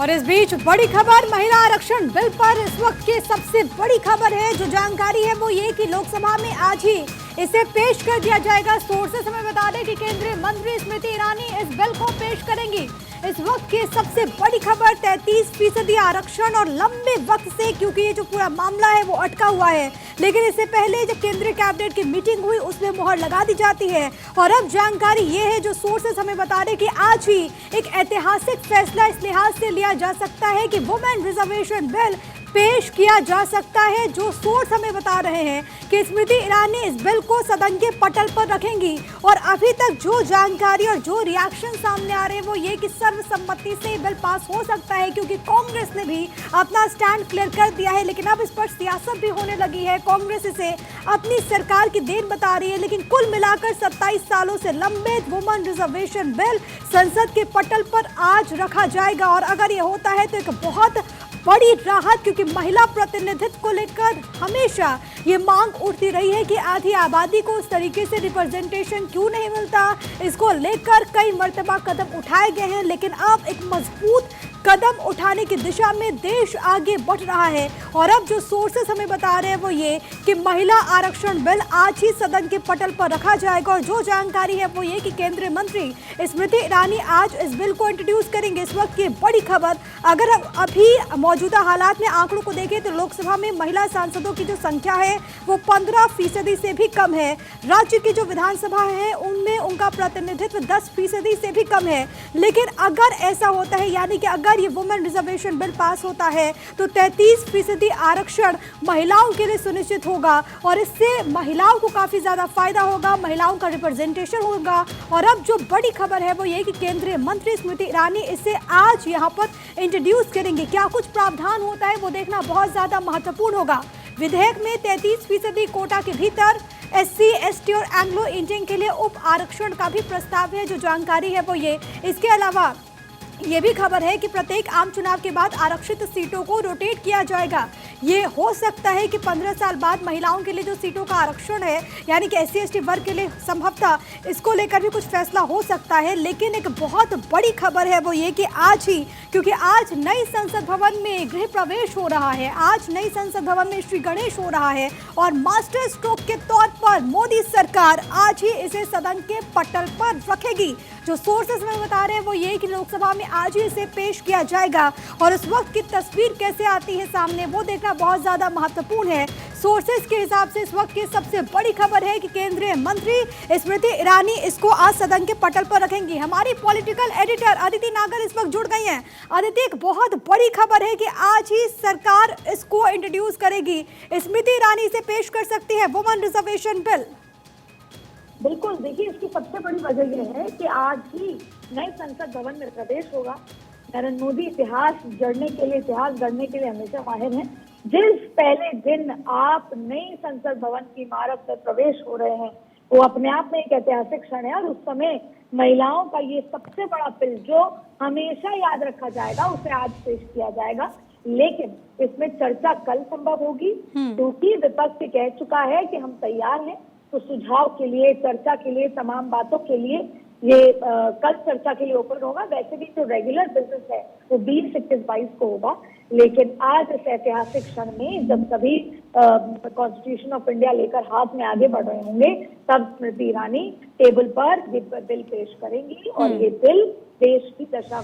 और इस बीच बड़ी खबर महिला आरक्षण बिल पर इस वक्त की सबसे बड़ी खबर है, जो जानकारी है वो ये कि लोकसभा में आज ही इसे पेश कर दिया जाएगा। सोर्सेस हमें बता दें कि केंद्रीय मंत्री स्मृति ईरानी इस बिल को पेश करेंगी। इस वक्त की सबसे बड़ी खबर 33% आरक्षण और लंबे वक्त से, क्योंकि ये जो पूरा मामला है वो अटका हुआ है, लेकिन इससे पहले जब केंद्रीय कैबिनेट की मीटिंग हुई उसमें मुहर लगा दी जाती है। और अब जानकारी ये है, जो सोर्सेस हमें बता रहे कि आज ही एक ऐतिहासिक फैसला इस लिहाज से लिया जा सकता है कि वुमेन रिजर्वेशन बिल पेश किया जा सकता है। जो सोर्स हमें बता रहे हैं कि स्मृति ईरानी इस बिल को सदन के पटल पर रखेंगी। और अभी तक जो जानकारी और जो रिएक्शन सामने आ रहे हैं वो ये कि सर्वसम्मति से ये बिल पास हो सकता है, क्योंकि कांग्रेस ने भी अपना स्टैंड क्लियर कर दिया है। लेकिन अब इस पर सियासत भी होने लगी है। कांग्रेस इसे अपनी सरकार की देन बता रही है, लेकिन कुल मिलाकर 27 सालों से लंबित वुमेन रिजर्वेशन बिल संसद के पटल पर आज रखा जाएगा। और अगर ये होता है तो एक बहुत बड़ी राहत, क्योंकि महिला प्रतिनिधित्व को लेकर हमेशा ये मांग उठती रही है कि आधी आबादी को उस तरीके से रिप्रेजेंटेशन क्यों नहीं मिलता। इसको लेकर कई मर्तबा कदम उठाए गए हैं, लेकिन अब एक मजबूत कदम उठाने की दिशा में देश आगे बढ़ रहा है। और अब जो सोर्सेस हमें बता रहे हैं वो ये कि महिला आरक्षण बिल आज ही सदन के पटल पर रखा जाएगा। और जो जानकारी है वो ये कि केंद्रीय मंत्री स्मृति ईरानी आज इस बिल को इंट्रोड्यूस करेंगे। इस वक्त की बड़ी खबर, अगर अभी मौजूदा हालात में आंकड़ों को देखें तो लोकसभा में महिला सांसदों की जो संख्या है वो 15% से भी कम है। राज्य की जो विधानसभा है उनमें उनका प्रतिनिधित्व 10% से भी कम है। लेकिन अगर ऐसा होता है, यानी कि अगर ये वुमेन रिजर्वेशन बिल पास होता है तो 33% आरक्षण महिलाओं के लिए सुनिश्चित होगा। और इससे महिलाओं को काफी ज्यादा फायदा होगा, महिलाओं का रिप्रेजेंटेशन होगा। और अब जो बड़ी खबर है वो ये कि केंद्रीय मंत्री स्मृति ईरानी इसे आज यहाँ पर इंट्रोड्यूस करेंगे। क्या कुछ प्रावधान होता है वो देखना बहुत ज्यादा महत्वपूर्ण होगा। विधेयक में 33% कोटा के भीतर SC, ST और एंग्लो इंडियन के लिए उप आरक्षण का भी प्रस्ताव है। जो जानकारी है वो ये, इसके अलावा ये भी खबर है कि प्रत्येक आम चुनाव के बाद आरक्षित सीटों को रोटेट किया जाएगा। ये हो सकता है कि 15 साल बाद महिलाओं के लिए जो सीटों का आरक्षण है, यानी कि SC, ST वर्ग के लिए संभवतः इसको लेकर भी कुछ फैसला हो सकता है। लेकिन एक बहुत बड़ी खबर है वो ये कि आज ही, क्योंकि आज नई संसद भवन में गृह प्रवेश हो रहा है, आज नई संसद भवन में श्री गणेश हो रहा है और मास्टर स्ट्रोक के तौर पर मोदी सरकार आज ही इसे सदन के पटल पर रखेगी। जो सोर्सेस में बता रहे हैं वो ये कि लोकसभा में आज ही इसे पेश किया जाएगा। और उस वक्त की तस्वीर कैसे आती है सामने वो देखना बहुत ज्यादा महत्वपूर्ण है। सोर्सेस के हिसाब से इस वक्त की सबसे बड़ी खबर है कि केंद्रीय मंत्री स्मृति ईरानी इसको आज सदन के पटल पर रखेंगी। हमारी पॉलिटिकल एडिटर अदिति नागर इस वक्त जुड़ गई हैं। अदिति, एक बहुत बड़ी खबर है कि आज ही सरकार इसको इंट्रोड्यूस करेगी, स्मृति ईरानी इसे पेश कर सकती है वुमेन रिजर्वेशन बिल। बिल्कुल, देखिए इसकी सबसे बड़ी वजह यह है कि आज ही नए संसद भवन में प्रवेश होगा। नरेंद्र मोदी इतिहास गढ़ने के लिए हमेशा माहिर हैं। जिस पहले दिन आप नई संसद भवन की इमारत में प्रवेश हो रहे हैं वो अपने आप में एक ऐतिहासिक क्षण है। और उस समय महिलाओं का ये सबसे बड़ा बिल जो हमेशा याद रखा जाएगा उसे आज पेश किया जाएगा। लेकिन इसमें चर्चा कल संभव होगी, क्योंकि विपक्ष कह चुका है कि हम तैयार हैं। तो सुझाव के लिए, चर्चा के लिए, तमाम बातों के लिए ये कल चर्चा के लिए ओपन होगा। वैसे भी जो रेगुलर बिजनेस है वो 20-21-22 को होगा। लेकिन आज इस ऐतिहासिक क्षण में जब सभी कॉन्स्टिट्यूशन ऑफ इंडिया लेकर हाथ में आगे बढ़ रहे होंगे, तब स्मृति ईरानी टेबल पर बिल पेश करेंगी। और ये बिल देश की दिशा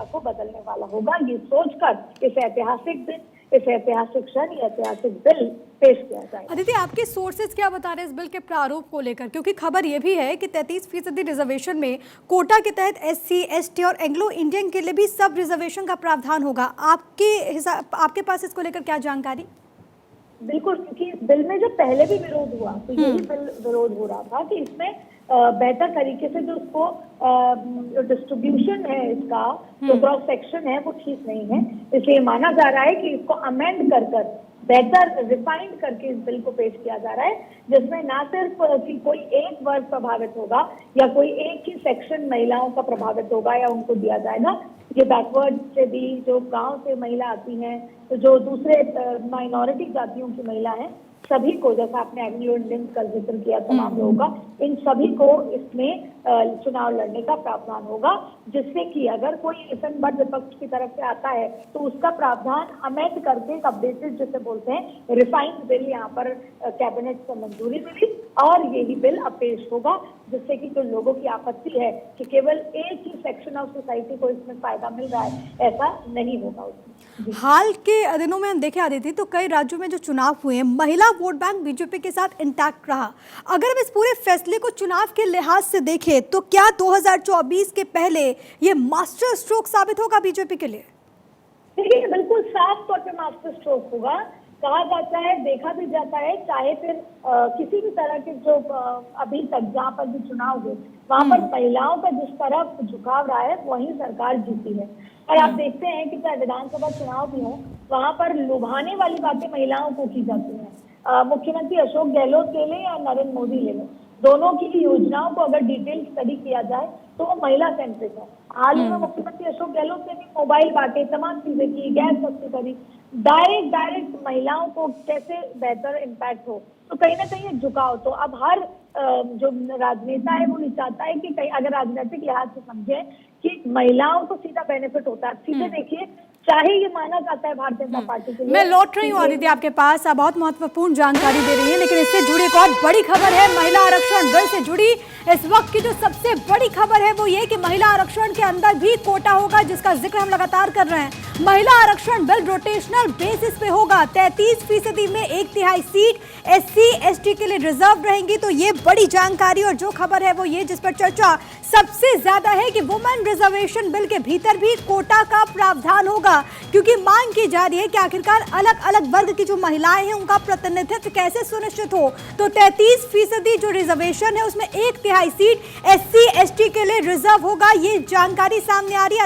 को बदलने वाला होगा। ये सोचकर इस ऐतिहासिक दिन, इस ऐतिहासिक क्षण, ऐतिहासिक बिल पेश किया जाएगा। अदिति, आपके सोर्सेज क्या बता रहे हैं इस बिल के प्रारूप को लेकर, क्योंकि खबर ये भी है कि 33% रिजर्वेशन में कोटा के तहत SC, ST और एंग्लो इंडियन के लिए भी सब रिजर्वेशन का प्रावधान होगा। आपके पास इसको लेकर क्या जानकारी? बिल्कुल, क्योंकि इस बिल में जो पहले भी विरोध हुआ तो यही बिल विरोध हो रहा था कि इसमें बेहतर तरीके से जो उसको डिस्ट्रीब्यूशन है, इसका जो क्रॉस सेक्शन है वो ठीक नहीं है। इसलिए माना जा रहा है कि इसको अमेंड कर बेहतर रिफाइंड करके इस बिल को पेश किया जा रहा है, जिसमें ना सिर्फ कोई एक वर्ग प्रभावित होगा या कोई एक ही सेक्शन महिलाओं का प्रभावित होगा या उनको दिया जाएगा। ये बैकवर्ड से भी, जो गांव से महिला आती हैं, तो जो दूसरे माइनॉरिटी जातियों की महिला हैं, सभी को, जैसा आपने एंग्लो इंडियन का जिक्र किया तमाम लोगों का, इन सभी को इसमें चुनाव लड़ने का प्रावधान होगा, जिससे कि अगर कोई संबद्ध विपक्ष की तरफ से आता है तो उसका प्रावधान अमेंड करके एक अपडेटेड जिसे बोलते हैं रिफाइंड बिल यहाँ पर कैबिनेट से मंजूरी मिली और यही बिल अब पेश होगा, जिससे कि जो लोगों की आपत्ति है कि केवल एक ही सेक्शन ऑफ सोसाइटी को इसमें फायदा मिल रहा है, ऐसा नहीं होगा उसमें। हाल के दिनों में हम देखे आदित्य तो कई राज्यों में जो चुनाव हुए हैं महिला वोट बैंक बीजेपी के साथ इंटैक्ट रहा। अगर हम इस पूरे फैसले को चुनाव के लिहाज से देखें तो क्या 2024 के पहले ये मास्टर स्ट्रोक साबित होगा बीजेपी के लिए? देखिए, बिल्कुल साफ तौर पे मास्टर स्ट्रोक होगा। कहा जाता है, देखा भी जाता है, चाहे फिर किसी भी तरह के जो अभी तक जहाँ पर भी चुनाव हुए वहां पर महिलाओं का जिस तरफ झुकाव रहा है वहीं सरकार जीती है। और आप देखते हैं कि चाहे विधानसभा चुनाव भी हो वहां पर लुभाने वाली बातें महिलाओं को की जाती हैं। मुख्यमंत्री अशोक गहलोत ले लें या नरेंद्र मोदी ले लें, दोनों की योजनाओं को अगर डिटेल स्टडी किया जाए तो वो महिला सेंट्रिक है। हाल ही में मुख्यमंत्री अशोक गहलोत ने भी मोबाइल बांटे, तमाम चीजें की, गैस सस्ती करी, डायरेक्ट महिलाओं को कैसे बेहतर इम्पैक्ट हो, तो कहीं ना कहीं झुकाव तो अब हर जो राजनेता है वो नहीं चाहता है कि कहीं अगर राजनीतिक लिहाज से समझे कि महिलाओं को सीधा बेनिफिट होता है। सीधे देखिए, चाहे ये माना जाता है भारतीय जनता पार्टी के लिए। मैं लौट रही हूँ आदित्य आपके पास, आप बहुत महत्वपूर्ण जानकारी दे रही हैं, लेकिन इससे जुड़ी एक और बड़ी खबर है महिला आरक्षण बिल से जुड़ी। इस वक्त की जो सबसे बड़ी खबर है वो ये कि महिला आरक्षण के अंदर भी कोटा होगा, जिसका जिक्र हम लगातार कर रहे हैं। महिला आरक्षण बिल रोटेशनल बेसिस पे होगा। 33% में 1/3 सीट SC ST के लिए रिजर्व रहेंगी। तो ये बड़ी जानकारी और जो खबर है वो ये जिस पर चर्चा सबसे ज्यादा है कि वुमेन रिजर्वेशन बिल के भीतर भी कोटा का प्रावधान होगा, क्योंकि मांग की जा रही है कि आखिरकार अलग अलग वर्ग की जो महिलाएं हैं उनका प्रतिनिधित्व कैसे सुनिश्चित हो। तो 33% जो रिजर्वेशन है उसमें 1/3 सीट SC ST के लिए रिजर्व होगा। ये जानकारी सामने आ रही है।